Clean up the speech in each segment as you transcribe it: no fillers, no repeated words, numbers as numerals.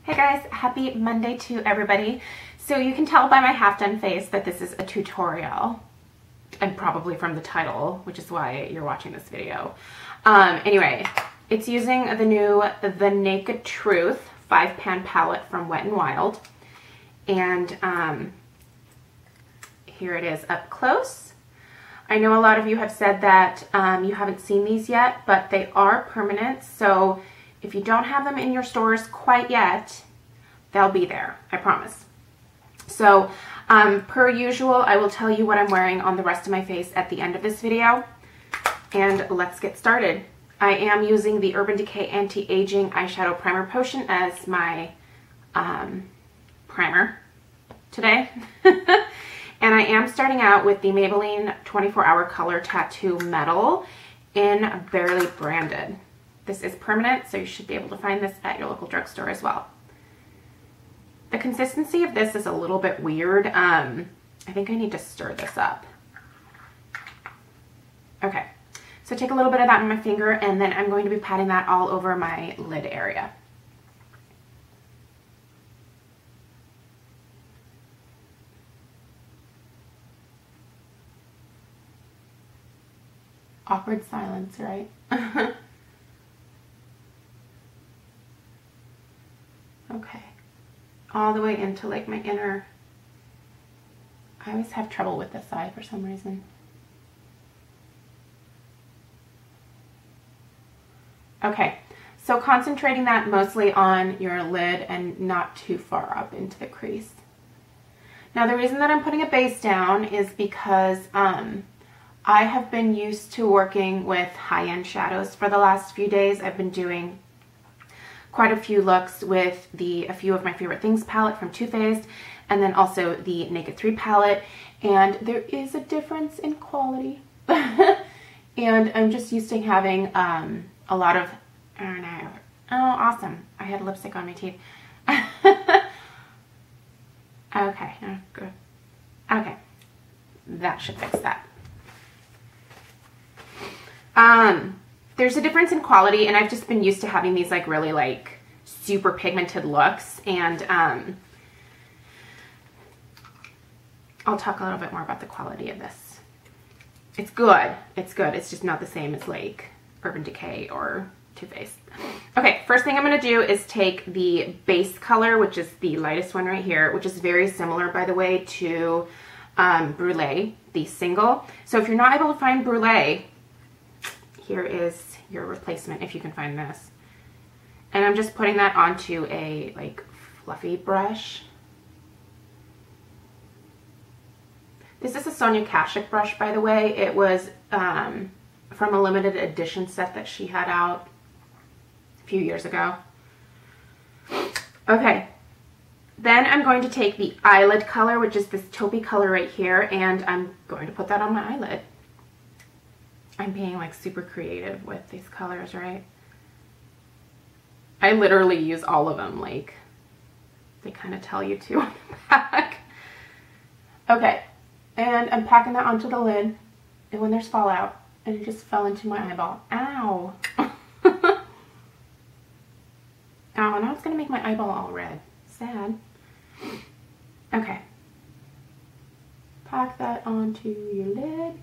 Hey guys, happy Monday to everybody. So you can tell by my half-done face that this is a tutorial, and probably from the title, which is why you're watching this video. Anyway, it's using the new The Naked Truth 5-pan palette from Wet n Wild. And here it is up close. I know a lot of you have said that you haven't seen these yet, but they are permanent. So if you don't have them in your stores quite yet, they'll be there, I promise. So per usual, I will tell you what I'm wearing on the rest of my face at the end of this video. And let's get started. I am using the Urban Decay Anti-Aging Eyeshadow Primer Potion as my primer today. And I am starting out with the Maybelline 24-Hour Color Tattoo Metal in Barely Branded. This is permanent, so you should be able to find this at your local drugstore as well. The consistency of this is a little bit weird. I think I need to stir this up. Okay, so take a little bit of that on my finger, and then I'm going to be patting that all over my lid area. Awkward silence, right? Okay, all the way into like my inner. I always have trouble with this eye for some reason. Okay, so concentrating that mostly on your lid and not too far up into the crease. Now the reason that I'm putting a base down is because I have been used to working with high-end shadows for the last few days. I've been doing quite a few looks with the A Few of My Favorite Things palette from Too Faced, and then also the Naked 3 palette, and there is a difference in quality. And I'm just used to having a lot of, I don't know, oh awesome, I had lipstick on my teeth. Okay, good. Okay, that should fix that. There's a difference in quality, and I've just been used to having these like really like super pigmented looks, and I'll talk a little bit more about the quality of this. It's good. It's good. It's just not the same as like Urban Decay or Too Faced. Okay, first thing I'm going to do is take the base color, which is the lightest one right here, which is very similar, by the way, to Brûlée, the single. So if you're not able to find Brûlée, here is your replacement if you can find this. And I'm just putting that onto a like fluffy brush. This is a Sonia Kashuk brush, by the way. It was from a limited edition set that she had out a few years ago. Okay, then I'm going to take the eyelid color, which is this taupey color right here, and I'm going to put that on my eyelid. I'm being like super creative with these colors, right? I literally use all of them, like they kind of tell you to on the back. Okay, and I'm packing that onto the lid, and when there's fallout, and it just fell into my eyeball. Ow! Oh, now it's gonna make my eyeball all red. Sad. Okay. Pack that onto your lid.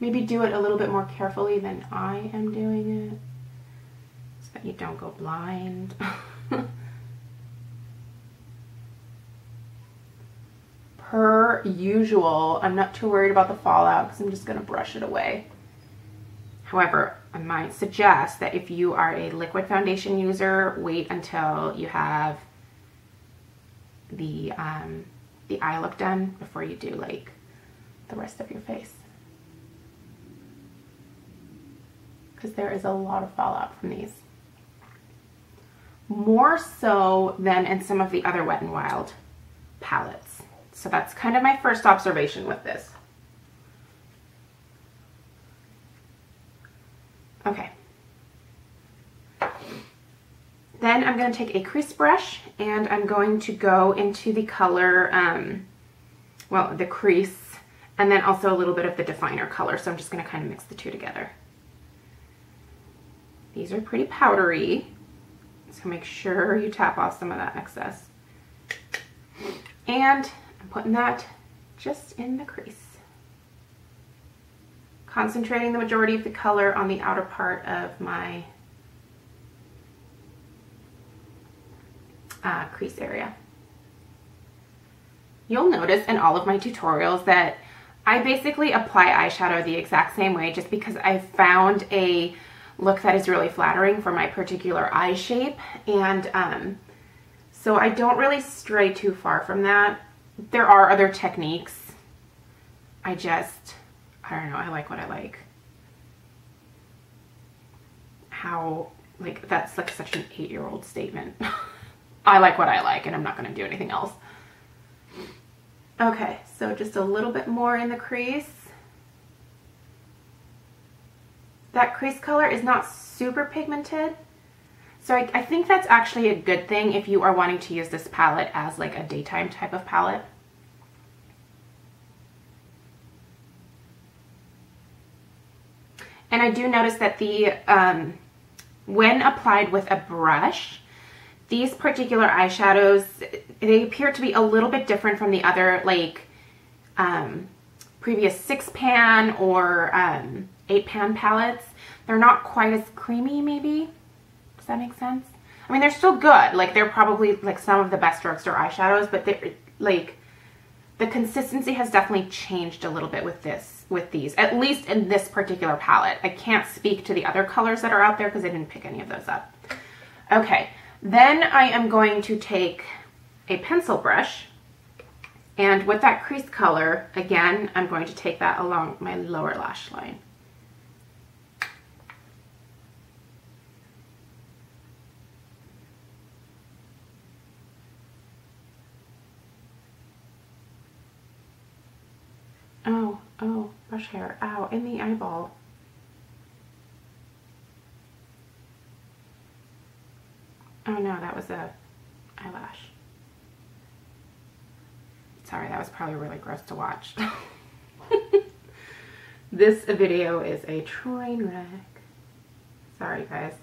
Maybe do it a little bit more carefully than I am doing it, so that you don't go blind. Per usual, I'm not too worried about the fallout because I'm just going to brush it away. However, I might suggest that if you are a liquid foundation user, wait until you have the eye look done before you do like the rest of your face. Because there is a lot of fallout from these. More so than in some of the other Wet n Wild palettes. So that's kind of my first observation with this. Okay. Then I'm going to take a crease brush, and I'm going to go into the color, well, the crease, and then also a little bit of the definer color. So I'm just going to kind of mix the two together. These are pretty powdery. So make sure you tap off some of that excess. And I'm putting that just in the crease. Concentrating the majority of the color on the outer part of my crease area. You'll notice in all of my tutorials that I basically apply eyeshadow the exact same way, just because I found a look that is really flattering for my particular eye shape, and so I don't really stray too far from that. There are other techniques. I don't know, I like what I like. How, like, that's like such an 8-year-old statement. I like what I like, and I'm not going to do anything else. Okay, so just a little bit more in the crease. That crease color is not super pigmented, so I think that's actually a good thing if you are wanting to use this palette as like a daytime type of palette. And I do notice that the when applied with a brush, these particular eyeshadows, they appear to be a little bit different from the other, like, previous 6-pan or 8-pan palettes. They're not quite as creamy, maybe. Does that make sense? I mean, they're still good. Like, they're probably, like, some of the best drugstore eyeshadows, but they're, like, the consistency has definitely changed a little bit with these, at least in this particular palette. I can't speak to the other colors that are out there because I didn't pick any of those up. Okay. Then I am going to take a pencil brush, and with that crease color, again, I'm going to take that along my lower lash line. Oh, brush hair, ow, in the eyeball. Oh no, that was a eyelash. Sorry, that was probably really gross to watch. This video is a train wreck. Sorry, guys.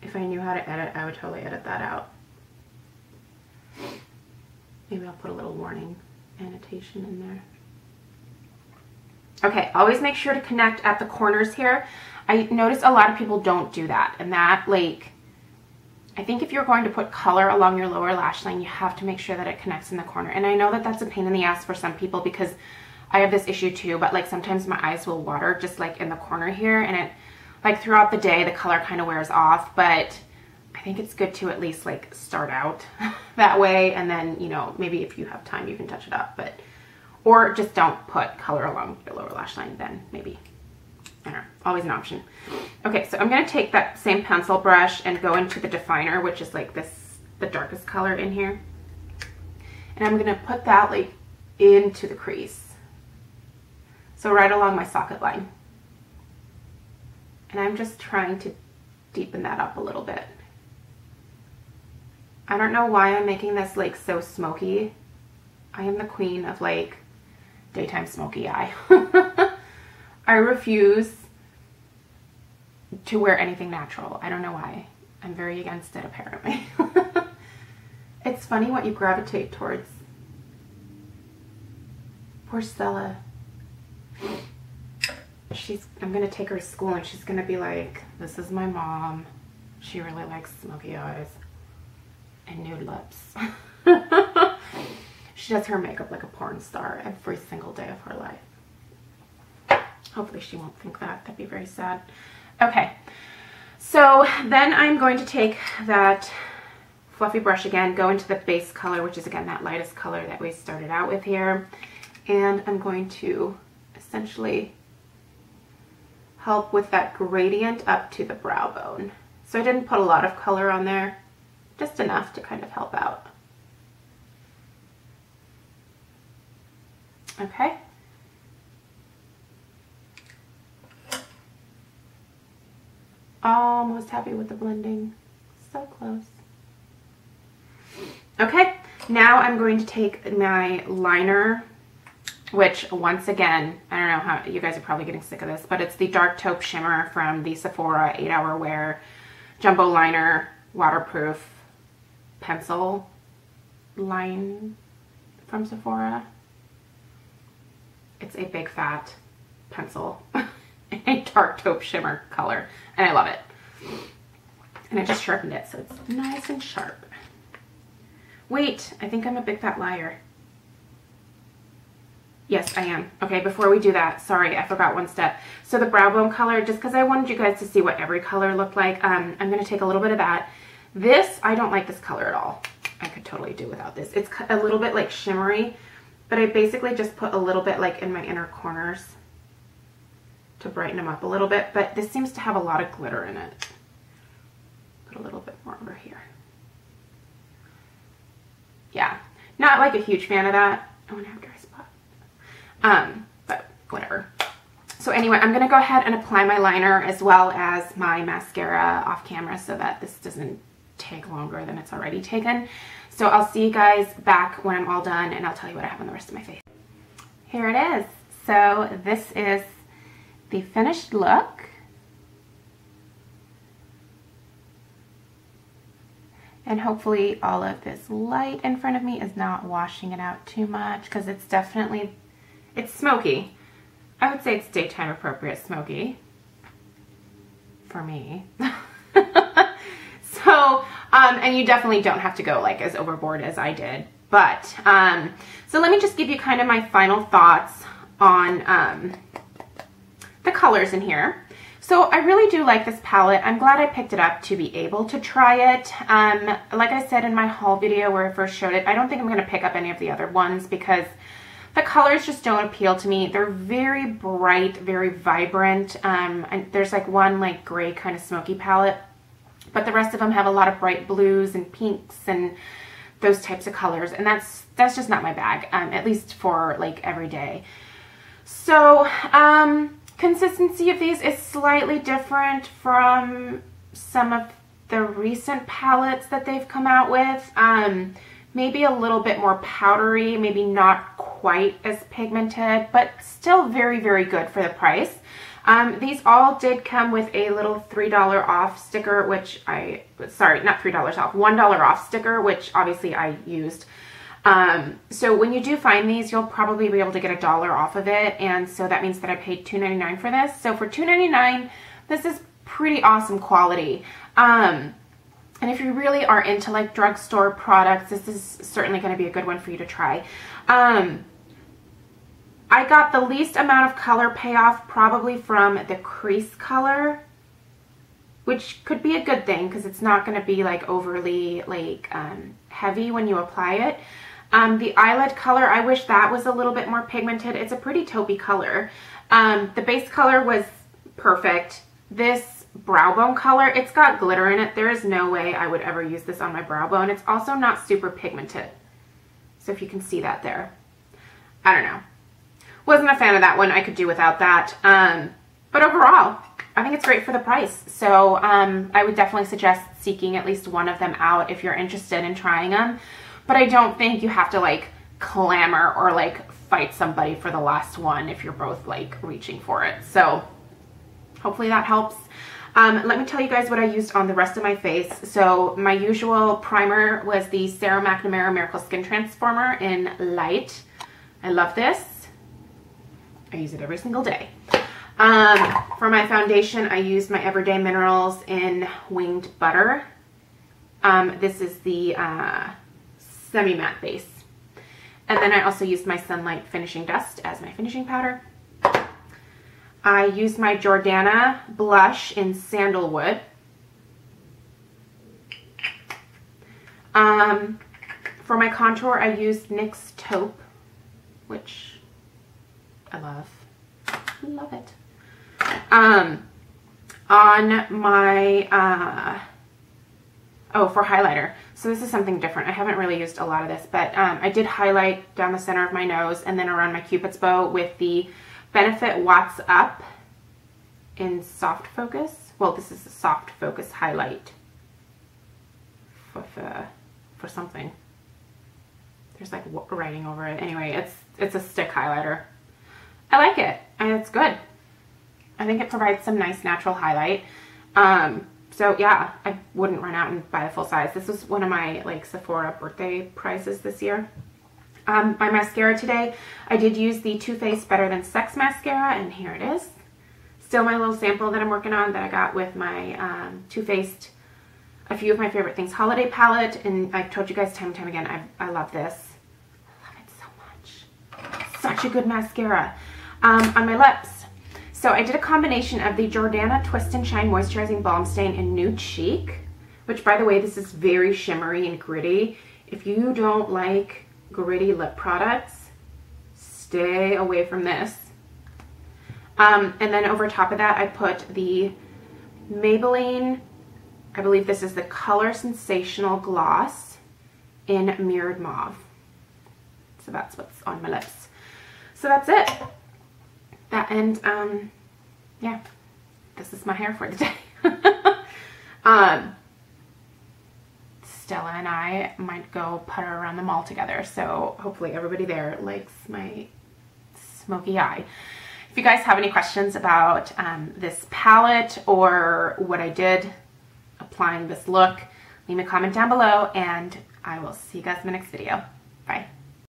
If I knew how to edit, I would totally edit that out. Maybe I'll put a little warning annotation in there. Okay, always make sure to connect at the corners here. I notice a lot of people don't do that, and that, like, I think if you're going to put color along your lower lash line, you have to make sure that it connects in the corner. And I know that that's a pain in the ass for some people, because I have this issue too, but like sometimes my eyes will water just like in the corner here, and it, like, throughout the day the color kind of wears off, but I think it's good to at least like start out that way, and then, you know, maybe if you have time you can touch it up, but, or just don't put color along your lower lash line, then maybe. I don't know, always an option. Okay, so I'm going to take that same pencil brush and go into the definer, which is like this, the darkest color in here. And I'm going to put that like into the crease. So right along my socket line. And I'm just trying to deepen that up a little bit. I don't know why I'm making this like so smoky. I am the queen of like daytime smoky eye. I refuse to wear anything natural. I don't know why. I'm very against it, apparently. It's funny what you gravitate towards. Poor Stella. I'm gonna take her to school and she's gonna be like, this is my mom. She really likes smoky eyes and nude lips. She does her makeup like a porn star every single day of her life. Hopefully she won't think that. That'd be very sad. Okay, so then I'm going to take that fluffy brush again, go into the base color, which is again that lightest color that we started out with here, and I'm going to essentially help with that gradient up to the brow bone. So I didn't put a lot of color on there, just enough to kind of help out. Okay. Almost happy with the blending. So close. Okay, now I'm going to take my liner, which once again, I don't know how, you guys are probably getting sick of this, but it's the Dark Taupe Shimmer from the Sephora 8 Hour Wear Jumbo Liner Waterproof Pencil line from Sephora. It's a big fat pencil in a dark taupe shimmer color, and I love it. And I just sharpened it so it's nice and sharp. Wait, I think I'm a big fat liar. Yes, I am. Okay, before we do that, sorry, I forgot one step. So the brow bone color, just because I wanted you guys to see what every color looked like, I'm going to take a little bit of that. This, I don't like this color at all. I could totally do without this. It's a little bit like shimmery, but I basically just put a little bit like in my inner corners to brighten them up a little bit, but this seems to have a lot of glitter in it. Put a little bit more over here. Yeah, not like a huge fan of that. Oh, and I have a dry spot. But whatever. So anyway, I'm gonna go ahead and apply my liner as well as my mascara off camera so that this doesn't take longer than it's already taken. So I'll see you guys back when I'm all done, and I'll tell you what I have on the rest of my face. Here it is. So this is the finished look. And hopefully all of this light in front of me is not washing it out too much, because it's definitely, it's smoky. I would say it's daytime appropriate smoky for me. So, and you definitely don't have to go like as overboard as I did. But, so let me just give you kind of my final thoughts on the colors in here. So I really do like this palette. I'm glad I picked it up to be able to try it. Like I said in my haul video where I first showed it, I don't think I'm going to pick up any of the other ones because the colors just don't appeal to me. They're very bright, very vibrant. And there's like one like gray kind of smoky palette, but the rest of them have a lot of bright blues and pinks and those types of colors. And that's just not my bag, at least for like every day. So, consistency of these is slightly different from some of the recent palettes that they've come out with. Maybe a little bit more powdery, maybe not quite as pigmented, but still very, very good for the price. These all did come with a little $3 off sticker, which sorry, not $3 off, $1 off sticker, which obviously I used. So when you do find these, you'll probably be able to get $1 off of it. And so that means that I paid $2.99 for this. So for $2.99, this is pretty awesome quality. And if you really are into like drugstore products, this is certainly going to be a good one for you to try. I got the least amount of color payoff probably from the crease color, which could be a good thing because it's not going to be like overly like heavy when you apply it. The eyelid color, I wish that was a little bit more pigmented. It's a pretty taupey color. The base color was perfect. This brow bone color, it's got glitter in it. There is no way I would ever use this on my brow bone. It's also not super pigmented. So if you can see that there. I don't know. Wasn't a fan of that one. I could do without that. But overall, I think it's great for the price. So I would definitely suggest seeking at least one of them out if you're interested in trying them. But I don't think you have to like clamor or like fight somebody for the last one if you're both like reaching for it. So hopefully that helps. Let me tell you guys what I used on the rest of my face. So my usual primer was the Sarah McNamara Miracle Skin Transformer in Light. I love this. I use it every single day. For my foundation, I used my Everyday Minerals in Winged Butter. This is the semi-matte base. And then I also used my Sunlight Finishing Dust as my finishing powder. I used my Jordana blush in Sandalwood. For my contour, I used NYX Taupe, which I love. Love it. On my, for highlighter. So this is something different. I haven't really used a lot of this, but I did highlight down the center of my nose and then around my Cupid's bow with the Benefit Watts Up in Soft Focus. Well, this is a soft focus highlight for something. There's like writing over it. Anyway, it's a stick highlighter. I like it, and it's good. I think it provides some nice natural highlight. So yeah, I wouldn't run out and buy a full size. This was one of my like Sephora birthday prizes this year. My mascara today, I did use the Too Faced Better Than Sex mascara, and here it is. Still my little sample that I'm working on that I got with my Too Faced A Few of My Favorite Things holiday palette, and I've told you guys time and time again, I love this. I love it so much. Such a good mascara. On my lips. So I did a combination of the Jordana Twist and Shine Moisturizing Balm Stain in Nude Chic, which by the way, this is very shimmery and gritty. If you don't like gritty lip products, stay away from this. And then over top of that, I put the Maybelline, I believe this is the Color Sensational Gloss in Mirrored Mauve. So that's what's on my lips. So that's it. Yeah, this is my hair for the day. Stella and I might go putter around the mall together, so hopefully everybody there likes my smoky eye. If you guys have any questions about this palette or what I did applying this look, leave me a comment down below, and I will see you guys in the next video.